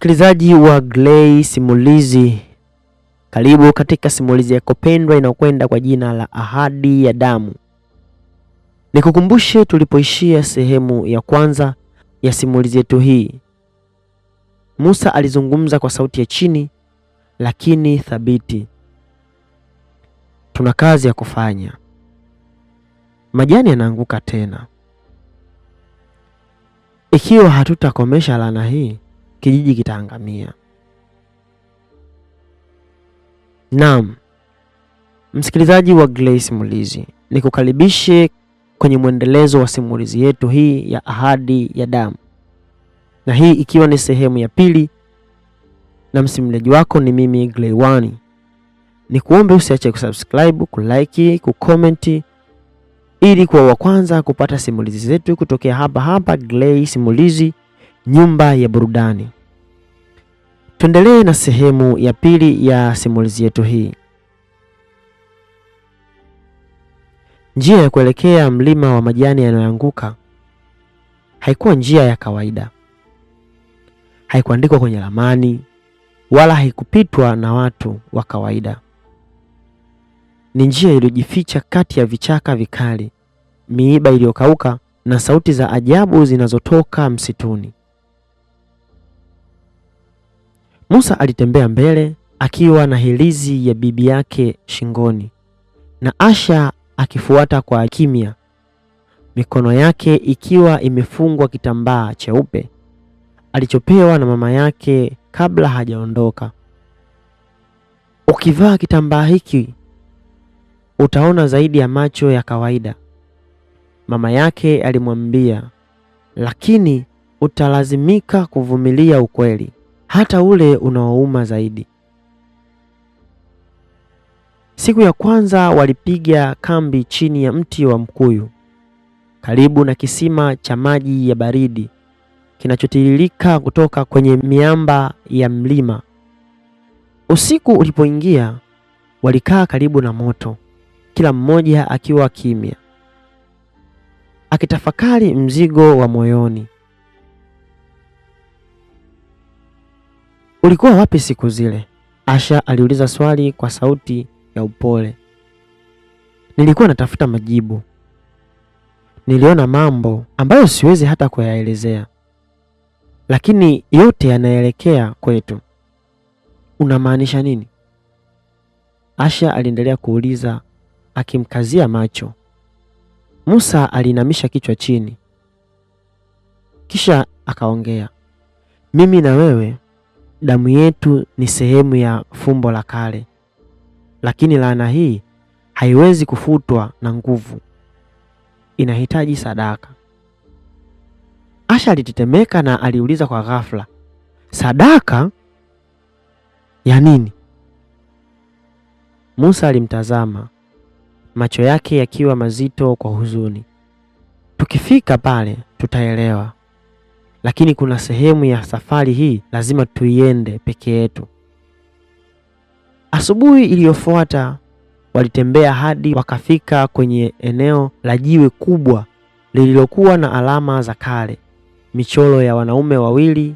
Msikilizaji wa Gray Simulizi, karibu katika simulizi yako pendwa inayokwenda kwa jina la Ahadi ya Damu. Nikukumbushe tulipoishia sehemu ya kwanza ya simulizi yetu hii. Musa alizungumza kwa sauti ya chini lakini thabiti. Tuna kazi ya kufanya. Majani yanaanguka tena. Ikiwa hatutakomesha laana hii, kijiji kitaangamia. Naam, msikilizaji wa Gray Simulizi, nikukaribishe kwenye mwendelezo wa simulizi yetu hii ya Ahadi ya Damu, na hii ikiwa ni sehemu ya pili, na msimuliaji wako ni mimi Gray One. Nikuombe usiache kusubscribe, kulike, kucomment ili kuwa wa kwanza kupata simulizi zetu kutokea hapa Gray Simulizi, nyumba ya burudani. Tuendelee na sehemu ya pili ya simulizi yetu hii. Njia ya kuelekea mlima wa majani yanayoanguka haikuwa njia ya kawaida. Haikuandikwa kwenye ramani wala haikupitwa na watu wa kawaida. Ni njia iliyojificha kati ya vichaka vikali, miiba iliyokauka na sauti za ajabu zinazotoka msituni. Musa alitembea mbele akiwa na hirizi ya bibi yake shingoni, na Asha akifuata kwa kimya, mikono yake ikiwa imefungwa kitambaa cheupe alichopewa na mama yake kabla hajaondoka. Ukivaa kitambaa hiki utaona zaidi ya macho ya kawaida, mama yake alimwambia, lakini utalazimika kuvumilia ukweli, hata ule unaouma zaidi. Siku ya kwanza walipiga kambi chini ya mti wa mkuyu, karibu na kisima cha maji ya baridi kinachotiririka kutoka kwenye miamba ya mlima. Usiku ulipoingia, walikaa karibu na moto, kila mmoja akiwa kimya, akitafakari mzigo wa moyoni. Ulikuwa wapi siku zile? Asha aliuliza swali kwa sauti ya upole. Nilikuwa natafuta majibu. Niliona mambo ambayo siwezi hata kuyaelezea, lakini yote yanaelekea kwetu. Unamaanisha nini? Asha aliendelea kuuliza akimkazia macho. Musa alinamisha kichwa chini, kisha akaongea, mimi na wewe, damu yetu ni sehemu ya fumbo la kale, lakini laana hii haiwezi kufutwa na nguvu. Inahitaji sadaka. Asha alitetemeka na aliuliza kwa ghafla, sadaka ya nini? Musa alimtazama, macho yake yakiwa mazito kwa huzuni. Tukifika pale tutaelewa, lakini kuna sehemu ya safari hii lazima tuiende peke yetu. Asubuhi iliyofuata walitembea hadi wakafika kwenye eneo la jiwe kubwa lililokuwa na alama za kale, michoro ya wanaume wawili,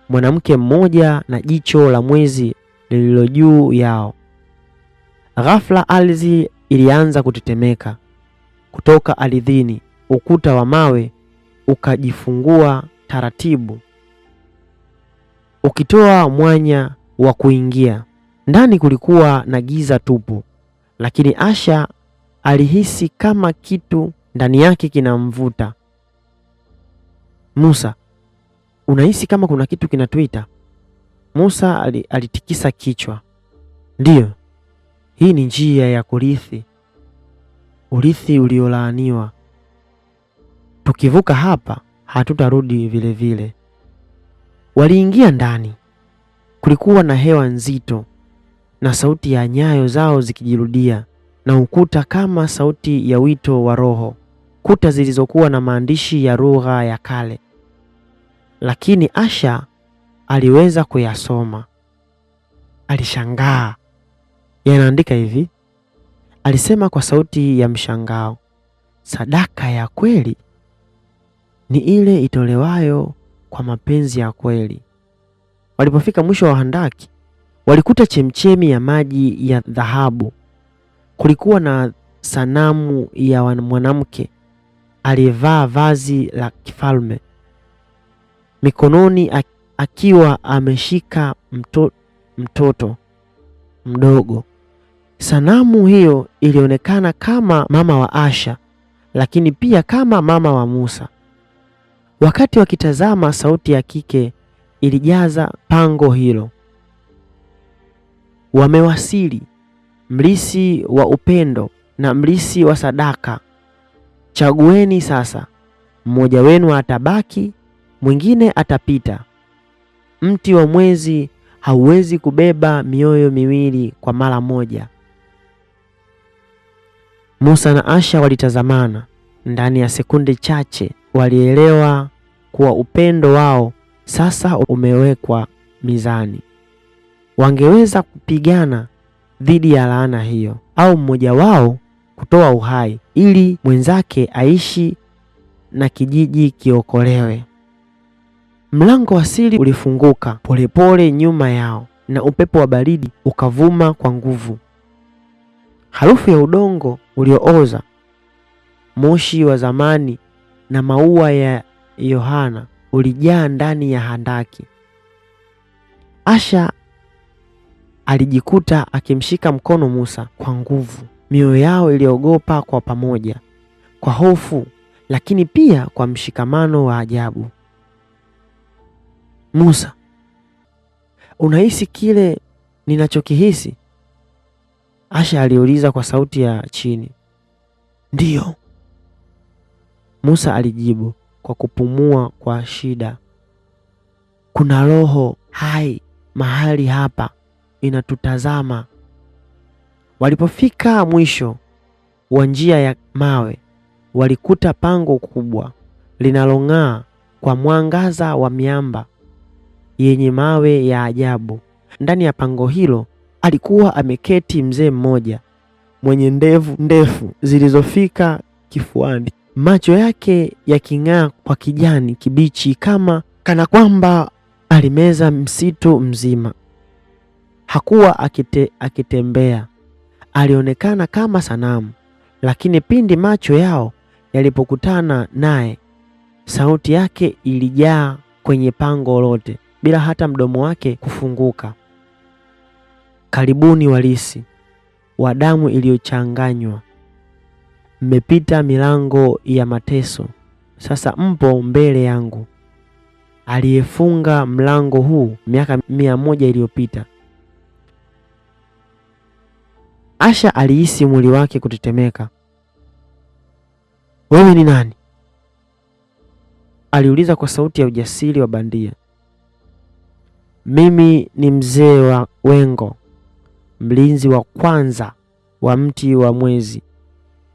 mwanamke mmoja na jicho la mwezi lililo juu yao. Ghafla ardhi ilianza kutetemeka. Kutoka ardhini ukuta wa mawe ukajifungua taratibu, ukitoa mwanya wa kuingia. Ndani kulikuwa na giza tupu, lakini Asha alihisi kama kitu ndani yake kinamvuta. Musa, unahisi kama kuna kitu kinatuita? Musa alitikisa kichwa. Ndiyo, hii ni njia ya kurithi, urithi uliolaaniwa. Tukivuka hapa hatutarudi vile vile. Waliingia ndani. Kulikuwa na hewa nzito na sauti ya nyayo zao zikijirudia, na ukuta kama sauti ya wito wa roho. Kuta zilizokuwa na maandishi ya lugha ya kale, lakini Asha aliweza kuyasoma. Alishangaa. Yanaandika hivi, alisema kwa sauti ya mshangao, sadaka ya kweli ni ile itolewayo kwa mapenzi ya kweli. Walipofika mwisho wa handaki, walikuta chemchemi ya maji ya dhahabu. Kulikuwa na sanamu ya mwanamke aliyevaa vazi la kifalme, mikononi akiwa ameshika mtoto mdogo. Sanamu hiyo ilionekana kama mama wa Asha, lakini pia kama mama wa Musa. Wakati wakitazama, sauti ya kike ilijaza pango hilo. Wamewasili, mlisi wa upendo na mlisi wa sadaka. Chagueni sasa, mmoja wenu atabaki, mwingine atapita. Mti wa mwezi hauwezi kubeba mioyo miwili kwa mara moja. Musa na Asha walitazamana. Ndani ya sekunde chache walielewa kuwa upendo wao sasa umewekwa mizani. Wangeweza kupigana dhidi ya laana hiyo, au mmoja wao kutoa uhai ili mwenzake aishi na kijiji kiokolewe. Mlango wa siri ulifunguka polepole nyuma yao na upepo wa baridi ukavuma kwa nguvu. Harufu ya udongo uliooza, moshi wa zamani na maua ya Yohana ulijaa ndani ya handaki. Asha alijikuta akimshika mkono Musa kwa nguvu. Mioyo yao iliogopa kwa pamoja, kwa hofu lakini pia kwa mshikamano wa ajabu. Musa, unahisi kile ninachokihisi? Asha aliuliza kwa sauti ya chini. Ndiyo, Musa alijibu kwa kupumua kwa shida. Kuna roho hai mahali hapa inatutazama. Walipofika mwisho wa njia ya mawe, walikuta pango kubwa linalong'aa kwa mwangaza wa miamba yenye mawe ya ajabu. Ndani ya pango hilo alikuwa ameketi mzee mmoja mwenye ndevu ndefu zilizofika kifuani, macho yake yaking'aa kwa kijani kibichi kana kwamba alimeza msitu mzima. Hakuwa akitembea, alionekana kama sanamu, lakini pindi macho yao yalipokutana naye, sauti yake ilijaa kwenye pango lote bila hata mdomo wake kufunguka. Karibuni walisi wa damu iliyochanganywa, mmepita milango ya mateso, sasa mpo mbele yangu, aliyefunga mlango huu miaka 100 iliyopita. Asha alihisi mwili wake kutetemeka. Wewe ni nani? Aliuliza kwa sauti ya ujasiri wa bandia. Mimi ni mzee wa Wengo, mlinzi wa kwanza wa mti wa mwezi,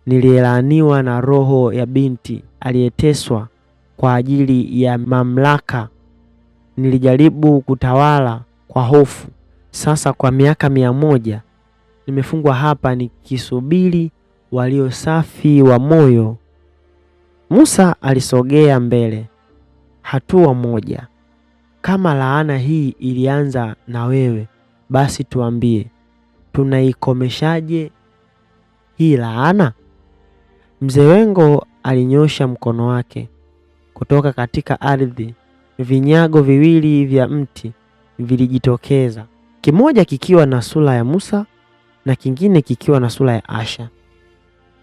niliyelaaniwa na roho ya binti aliyeteswa kwa ajili ya mamlaka. Nilijaribu kutawala kwa hofu. Sasa kwa miaka 100 nimefungwa hapa nikisubiri walio safi wa moyo. Musa alisogea mbele hatua moja. Kama laana hii ilianza na wewe, basi tuambie, tunaikomeshaje hii laana? Mzee Wengo alinyosha mkono wake. Kutoka katika ardhi, vinyago viwili vya mti vilijitokeza, kimoja kikiwa na sura ya Musa na kingine kikiwa na sura ya Asha.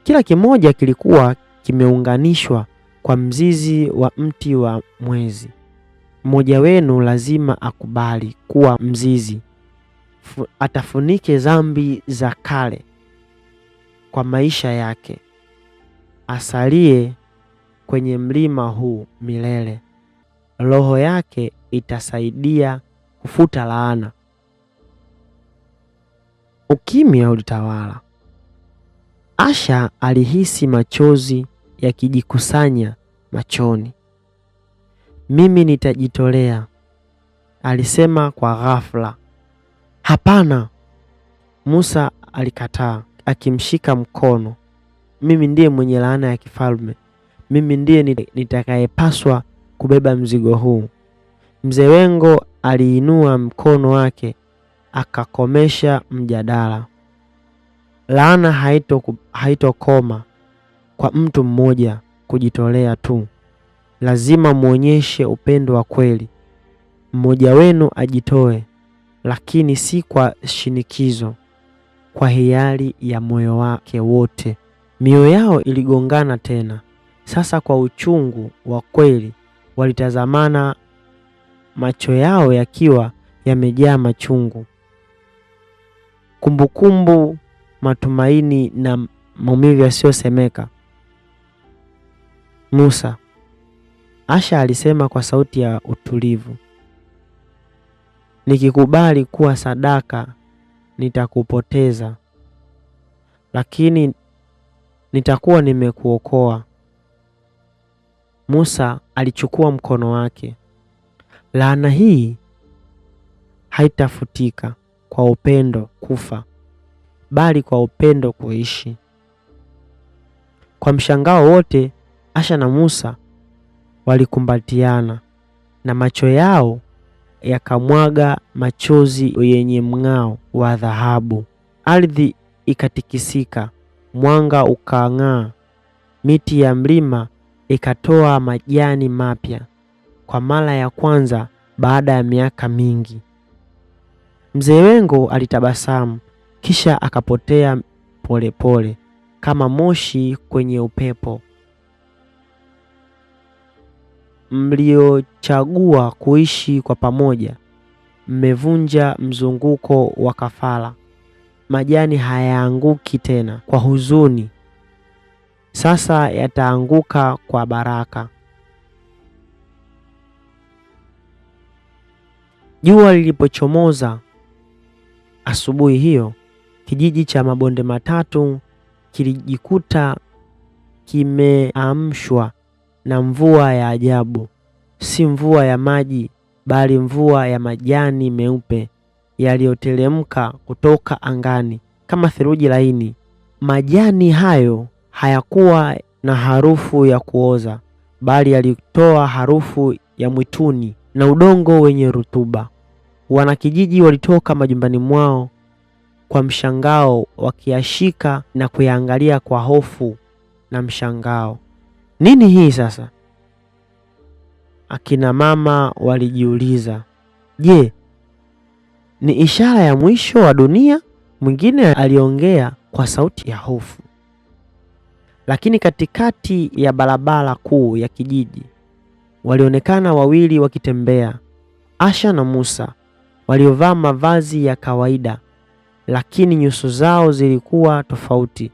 Kila kimoja kilikuwa kimeunganishwa kwa mzizi wa mti wa mwezi. Mmoja wenu lazima akubali kuwa mzizi, atafunike dhambi za kale kwa maisha yake, asalie kwenye mlima huu milele. Roho yake itasaidia kufuta laana. Ukimya ulitawala. Asha alihisi machozi yakijikusanya machoni. Mimi nitajitolea, alisema kwa ghafla. Hapana, Musa alikataa akimshika mkono. Mimi ndiye mwenye laana ya kifalme. Mimi ndiye nitakayepaswa kubeba mzigo huu. Mzee Wengo aliinua mkono wake akakomesha mjadala. Laana haitokoma kwa mtu mmoja kujitolea tu. Lazima muonyeshe upendo wa kweli. Mmoja wenu ajitoe, lakini si kwa shinikizo, kwa hiari ya moyo wake wote. Mioyo yao iligongana tena. Sasa kwa uchungu wa kweli walitazamana, macho yao yakiwa yamejaa machungu, kumbukumbu, matumaini na maumivu yasiyosemeka. Musa, Asha alisema kwa sauti ya utulivu, nikikubali kuwa sadaka nitakupoteza, lakini nitakuwa nimekuokoa. Musa alichukua mkono wake. Laana hii haitafutika kwa upendo kufa, bali kwa upendo kuishi. Kwa mshangao wote, Asha na Musa walikumbatiana na macho yao yakamwaga machozi yenye mng'ao wa dhahabu. Ardhi ikatikisika, mwanga ukang'aa, miti ya mlima ikatoa majani mapya kwa mara ya kwanza baada ya miaka mingi. Mzee Wengo alitabasamu, kisha akapotea polepole kama moshi kwenye upepo. Mliochagua kuishi kwa pamoja mmevunja mzunguko wa kafara. Majani hayaanguki tena kwa huzuni, sasa yataanguka kwa baraka. Jua lilipochomoza asubuhi hiyo, kijiji cha Mabonde Matatu kilijikuta kimeamshwa na mvua ya ajabu. Si mvua ya maji, bali mvua ya majani meupe yaliyoteremka kutoka angani kama theluji laini. Majani hayo hayakuwa na harufu ya kuoza, bali yalitoa harufu ya mwituni na udongo wenye rutuba. Wanakijiji walitoka majumbani mwao kwa mshangao, wakiyashika na kuyaangalia kwa hofu na mshangao. Nini hii sasa? Akina mama walijiuliza. Je, ni ishara ya mwisho wa dunia? Mwingine aliongea kwa sauti ya hofu. Lakini katikati ya barabara kuu ya kijiji walionekana wawili wakitembea, Asha na Musa, waliovaa mavazi ya kawaida, lakini nyuso zao zilikuwa tofauti.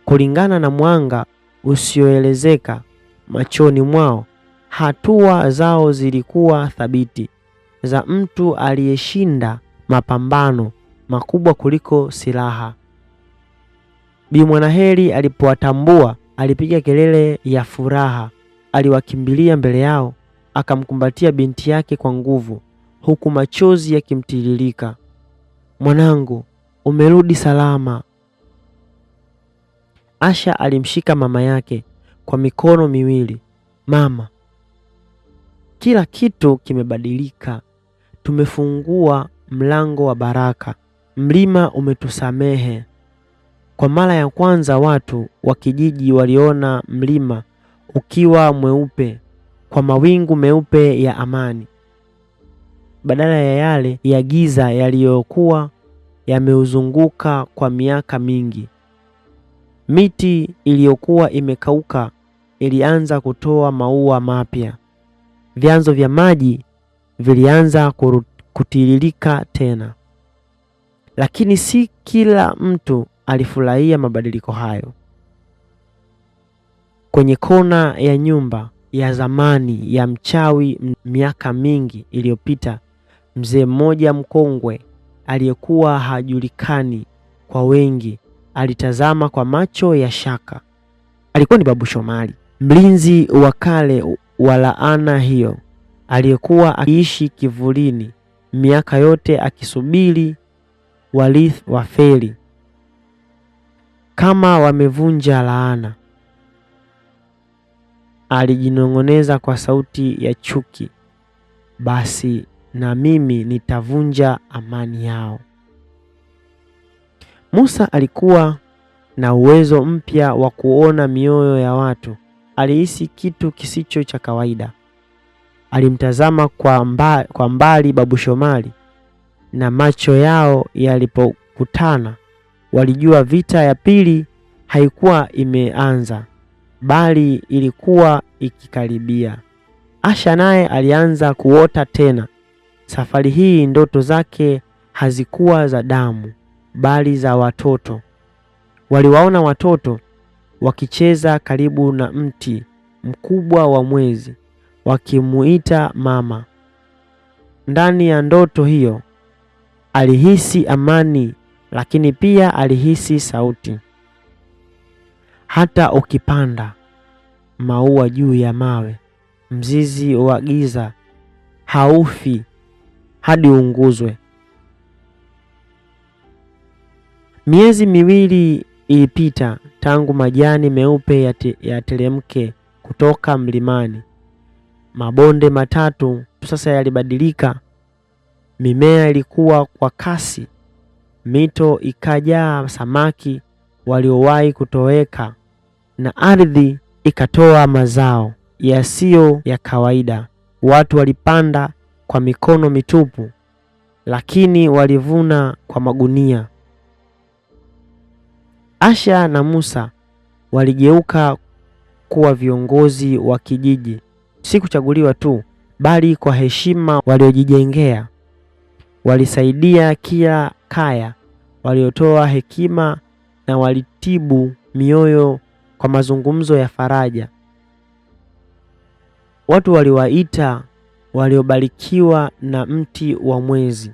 Kulingana na mwanga usioelezeka machoni mwao, hatua zao zilikuwa thabiti, za mtu aliyeshinda mapambano makubwa kuliko silaha. Bi Mwanaheri alipowatambua alipiga kelele ya furaha. Aliwakimbilia mbele yao, akamkumbatia binti yake kwa nguvu, huku machozi yakimtiririka. Mwanangu, umerudi salama. Asha alimshika mama yake kwa mikono miwili. Mama, kila kitu kimebadilika. Tumefungua mlango wa baraka. Mlima umetusamehe. Kwa mara ya kwanza watu wa kijiji waliona mlima ukiwa mweupe kwa mawingu meupe ya amani, badala ya yale ya giza yaliyokuwa yameuzunguka kwa miaka mingi. Miti iliyokuwa imekauka ilianza kutoa maua mapya. Vyanzo vya maji vilianza kutiririka tena. Lakini si kila mtu alifurahia mabadiliko hayo. Kwenye kona ya nyumba ya zamani ya mchawi miaka mingi iliyopita, mzee mmoja mkongwe aliyekuwa hajulikani kwa wengi alitazama kwa macho ya shaka. Alikuwa ni Babu Shomari, mlinzi wa kale wa laana hiyo, aliyekuwa akiishi kivulini miaka yote akisubiri warithi wafeli. Kama wamevunja laana, alijinong'oneza kwa sauti ya chuki. basi na mimi nitavunja amani yao. Musa alikuwa na uwezo mpya wa kuona mioyo ya watu. Alihisi kitu kisicho cha kawaida. Alimtazama kwa mbali Babu Shomari, na macho yao yalipokutana walijua vita ya pili haikuwa imeanza, bali ilikuwa ikikaribia. Asha naye alianza kuota tena. Safari hii ndoto zake hazikuwa za damu, bali za watoto. Waliwaona watoto wakicheza karibu na mti mkubwa wa mwezi, wakimuita mama. Ndani ya ndoto hiyo alihisi amani, lakini pia alihisi sauti. Hata ukipanda maua juu ya mawe, mzizi wa giza haufi hadi unguzwe. Miezi miwili ilipita tangu majani meupe yateremke kutoka mlimani. Mabonde matatu sasa yalibadilika. Mimea ilikuwa kwa kasi. Mito ikajaa samaki waliowahi kutoweka, na ardhi ikatoa mazao yasiyo ya kawaida. Watu walipanda kwa mikono mitupu, lakini walivuna kwa magunia. Asha na Musa waligeuka kuwa viongozi wa kijiji, si kuchaguliwa tu, bali kwa heshima waliojijengea. Walisaidia kila kaya, waliotoa hekima na walitibu mioyo kwa mazungumzo ya faraja. Watu waliwaita waliobarikiwa na mti wa mwezi.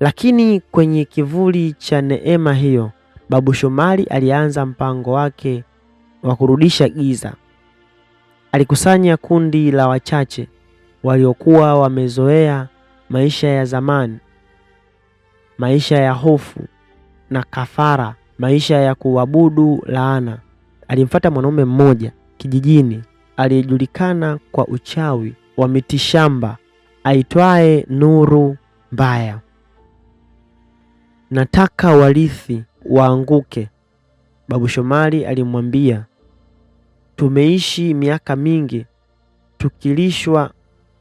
Lakini kwenye kivuli cha neema hiyo, Babu Shomari alianza mpango wake wa kurudisha giza. Alikusanya kundi la wachache waliokuwa wamezoea maisha ya zamani, maisha ya hofu na kafara, maisha ya kuabudu laana. Alimfuata mwanaume mmoja kijijini aliyejulikana kwa uchawi wa mitishamba aitwaye Nuru Mbaya. Nataka warithi waanguke, Babu Shomari alimwambia. Tumeishi miaka mingi tukilishwa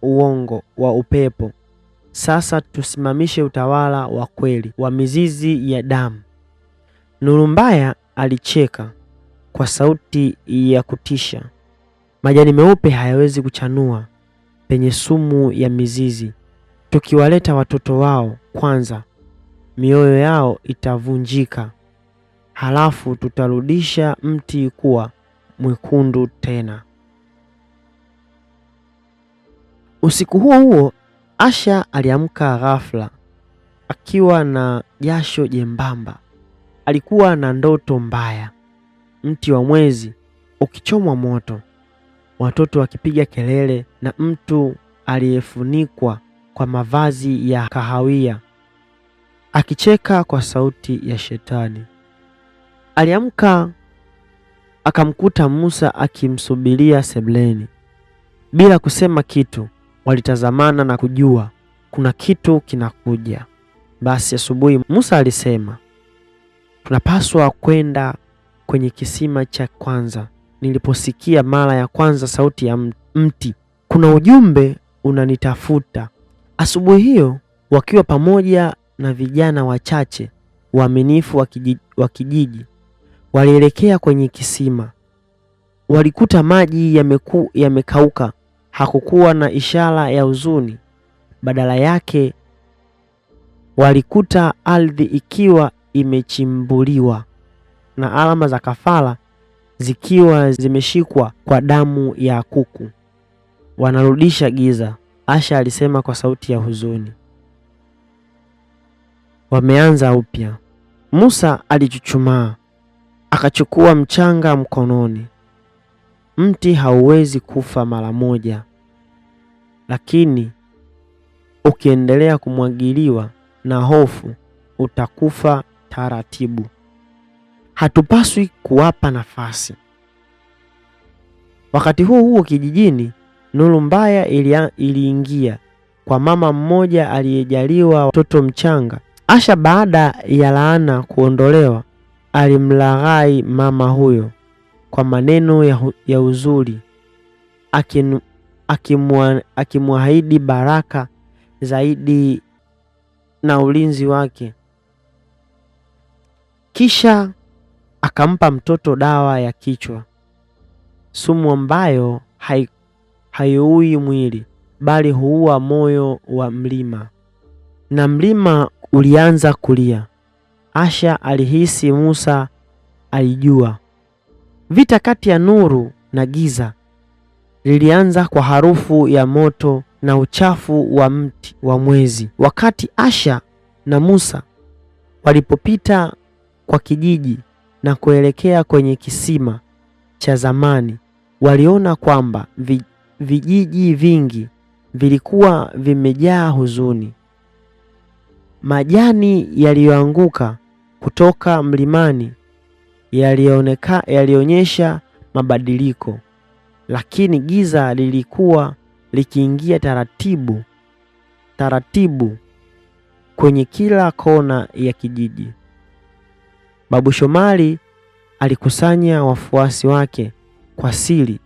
uongo wa upepo. Sasa tusimamishe utawala wa kweli wa mizizi ya damu. Nuru Mbaya alicheka kwa sauti ya kutisha. Majani meupe hayawezi kuchanua penye sumu ya mizizi. Tukiwaleta watoto wao kwanza, mioyo yao itavunjika. Halafu tutarudisha mti kuwa mwekundu tena. Usiku huo huo, Asha aliamka ghafla akiwa na jasho jembamba. Alikuwa na ndoto mbaya. Mti wa mwezi ukichomwa moto, watoto wakipiga kelele, na mtu aliyefunikwa kwa mavazi ya kahawia akicheka kwa sauti ya shetani. Aliamka akamkuta Musa akimsubiria sebuleni. Bila kusema kitu, walitazamana na kujua kuna kitu kinakuja. Basi asubuhi Musa alisema, tunapaswa kwenda kwenye kisima cha kwanza. Niliposikia mara ya kwanza sauti ya mti, kuna ujumbe unanitafuta. Asubuhi hiyo, wakiwa pamoja na vijana wachache waaminifu wa kijiji, walielekea kwenye kisima. Walikuta maji yamekauka. Hakukuwa na ishara ya huzuni. Badala yake walikuta ardhi ikiwa imechimbuliwa na alama za kafara zikiwa zimeshikwa kwa damu ya kuku. Wanarudisha giza, Asha alisema kwa sauti ya huzuni. Wameanza upya. Musa alichuchumaa, akachukua mchanga mkononi. Mti hauwezi kufa mara moja, lakini ukiendelea kumwagiliwa na hofu utakufa taratibu. Hatupaswi kuwapa nafasi. Wakati huo huo kijijini, Nuru Mbaya iliingia kwa mama mmoja aliyejaliwa mtoto mchanga. Asha baada ya laana kuondolewa, alimlaghai mama huyo kwa maneno ya uzuri, akimwahidi baraka zaidi na ulinzi wake. Kisha akampa mtoto dawa ya kichwa, sumu ambayo haiui mwili bali huua moyo wa mlima. Na mlima ulianza kulia. Asha alihisi Musa alijua. Vita kati ya nuru na giza lilianza kwa harufu ya moto na uchafu wa mti wa mwezi. Wakati Asha na Musa walipopita kwa kijiji na kuelekea kwenye kisima cha zamani, waliona kwamba vijiji vingi vilikuwa vimejaa huzuni. Majani yaliyoanguka kutoka mlimani yalionyesha mabadiliko, lakini giza lilikuwa likiingia taratibu kwenye kila kona ya kijiji. Babu Shomari alikusanya wafuasi wake kwa siri,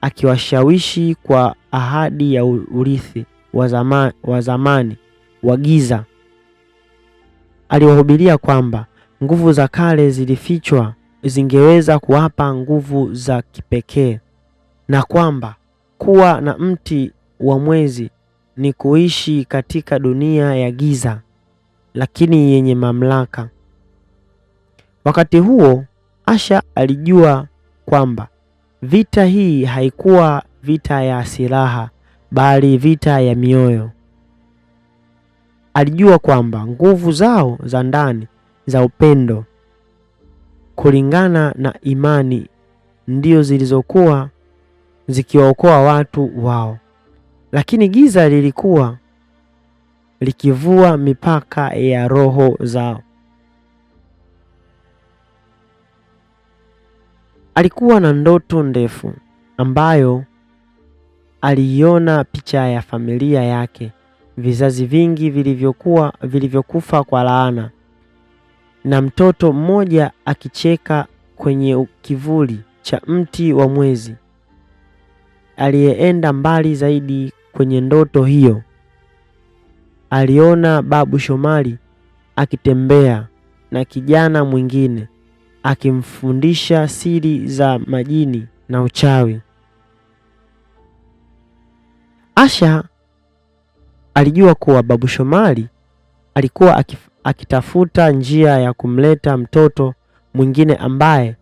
akiwashawishi kwa ahadi ya urithi wa zamani wa giza. Aliwahubiria kwamba nguvu za kale zilifichwa zingeweza kuwapa nguvu za kipekee, na kwamba kuwa na mti wa mwezi ni kuishi katika dunia ya giza lakini yenye mamlaka. Wakati huo Asha alijua kwamba vita hii haikuwa vita ya silaha bali vita ya mioyo. Alijua kwamba nguvu zao za ndani za upendo, kulingana na imani, ndio zilizokuwa zikiwaokoa watu wao. Lakini giza lilikuwa likivua mipaka ya roho zao. Alikuwa na ndoto ndefu ambayo aliiona picha ya familia yake, vizazi vingi vilivyokufa kwa laana, na mtoto mmoja akicheka kwenye kivuli cha mti wa mwezi. Aliyeenda mbali zaidi kwenye ndoto hiyo, aliona Babu Shomari akitembea na kijana mwingine, akimfundisha siri za majini na uchawi. Asha alijua kuwa Babu Shomari alikuwa akitafuta njia ya kumleta mtoto mwingine ambaye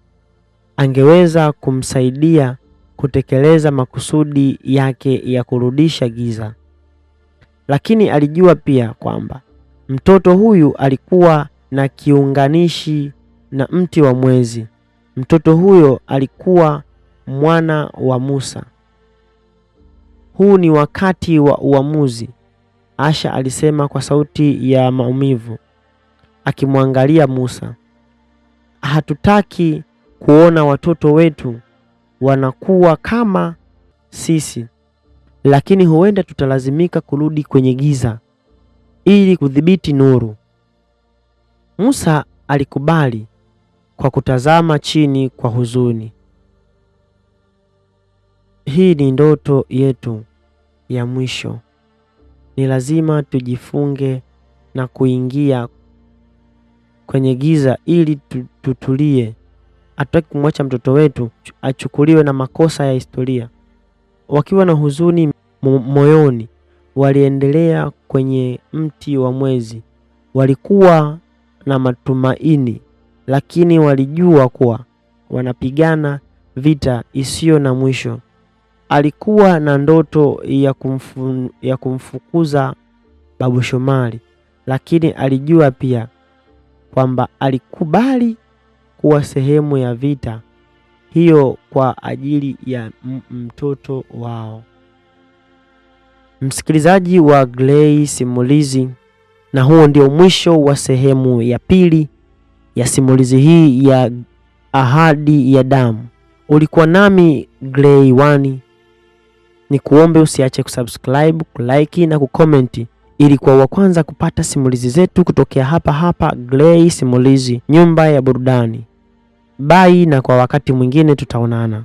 angeweza kumsaidia kutekeleza makusudi yake ya kurudisha giza. Lakini alijua pia kwamba mtoto huyu alikuwa na kiunganishi na mti wa mwezi. Mtoto huyo alikuwa mwana wa Musa. Huu ni wakati wa uamuzi, Asha alisema kwa sauti ya maumivu, akimwangalia Musa. Hatutaki kuona watoto wetu wanakuwa kama sisi, lakini huenda tutalazimika kurudi kwenye giza ili kudhibiti nuru. Musa alikubali kwa kutazama chini kwa huzuni. Hii ni ndoto yetu ya mwisho. Ni lazima tujifunge na kuingia kwenye giza ili tutulie. Hatutaki kumwacha mtoto wetu achukuliwe na makosa ya historia. Wakiwa na huzuni moyoni, waliendelea kwenye mti wa mwezi. Walikuwa na matumaini, lakini walijua kuwa wanapigana vita isiyo na mwisho. Alikuwa na ndoto ya kumfukuza Babu Shomari, lakini alijua pia kwamba alikubali kuwa sehemu ya vita hiyo kwa ajili ya mtoto wao. Msikilizaji wa Gray Simulizi, na huo ndio mwisho wa sehemu ya pili ya simulizi hii ya Ahadi ya Damu. Ulikuwa nami Gray One. Ni kuombe usiache kusubscribe, kulike na kucomment ili kwa wa kwanza kupata simulizi zetu kutokea hapa hapa Gray Simulizi, nyumba ya burudani. Bye, na kwa wakati mwingine tutaonana.